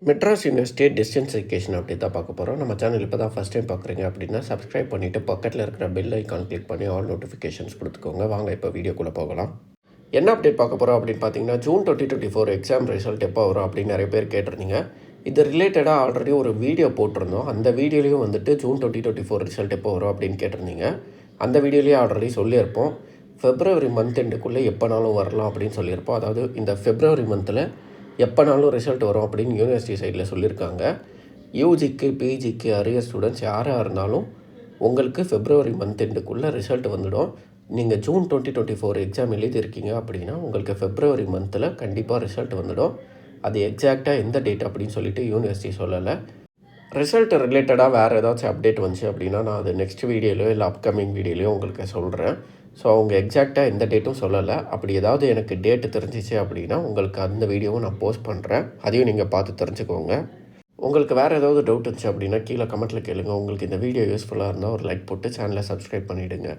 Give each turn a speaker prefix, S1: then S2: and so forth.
S1: Madras university distance education அப்படி தான் பார்க்க போகிறோம். நம்ம சேனல் இப்போ தான் ஃபஸ்ட் டைம் பார்க்குறீங்க அப்படின்னா சப்ஸ்கிரைப் பண்ணிவிட்டு பக்கத்தில் இருக்கிற பெல் ஐக்கான் கிளிக் பண்ணி ஆல் நோட்டிஃபிகேஷன்ஸ் கொடுத்துக்கோங்க. வாங்க இப்போ வீடியோக்குள்ளே போகலாம். என்ன அப்டேட் பார்க்க போகிறோம் அப்படின்னு பார்த்தீங்கன்னா, ஜூன் 2024 எக்ஸாம் ரிசல்ட் எப்போ வரும் அப்படின்னு நிறைய பேர் கேட்டிருந்தீங்க. இது ரிலேட்டடாக ஆல்ரெடி ஒரு வீடியோ போட்டிருந்தோம். அந்த வீடியோலையும் வந்துட்டு ஜூன் 2024 ரிசல்ட் எப்போ வரும் அப்படின்னு கேட்டிருந்தீங்க. அந்த வீடியோலேயே ஆல்ரெடி சொல்லியிருப்போம். ஃபெப்ரவரி மந்த் எண்டுக்குள்ளே எப்போனாலும் வரலாம் அப்படின்னு சொல்லியிருப்போம். அதாவது இந்த ஃபெப்ரவரி மந்தில் எப்போனாலும் ரிசல்ட் வரும் அப்படின்னு யூனிவர்சிட்டி சைடில் சொல்லியிருக்காங்க. யூஜிக்கு பிஜிக்கு அரியர் ஸ்டூடெண்ட்ஸ் யாராக இருந்தாலும் உங்களுக்கு ஃபெப்ரவரி மந்த் எண்டுக்குள்ளே ரிசல்ட் வந்துடும். நீங்கள் ஜூன் 2024 எக்ஸாம் எழுதியிருக்கீங்க அப்படின்னா உங்களுக்கு ஃபெப்ரவரி மந்தில் கண்டிப்பாக ரிசல்ட் வந்துடும். அது எக்ஸாக்டாக எந்த டேட் அப்படின்னு சொல்லிட்டு யூனிவர்சிட்டி சொல்லலை. ரிசல்ட் ரிலேட்டடாக வேறு ஏதாச்சும் அப்டேட் வந்துச்சு அப்படின்னா நான் அது நெக்ஸ்ட் வீடியோலையோ இல்லை அப்கமிங் வீடியோலையோ உங்களுக்கு சொல்கிறேன். ஸோ அவங்க எக்ஸாக்டாக எந்த டேட்டும் சொல்லலை. அப்படி ஏதாவது எனக்கு டேட்டு தெரிஞ்சிச்சு அப்படின்னா உங்களுக்கு அந்த வீடியோவும் நான் போஸ்ட் பண்ணுறேன். அதையும் நீங்கள் பார்த்து தெரிஞ்சுக்கோங்க. உங்களுக்கு வேறு ஏதாவது டவுட் இருந்துச்சு அப்படின்னா கீழே கமெண்ட்டில் கேளுங்க. உங்களுக்கு இந்த வீடியோ யூஸ்ஃபுல்லாக இருந்தால் ஒரு லைக் போட்டு சேனலை சப்ஸ்கிரைப் பண்ணிவிடுங்க.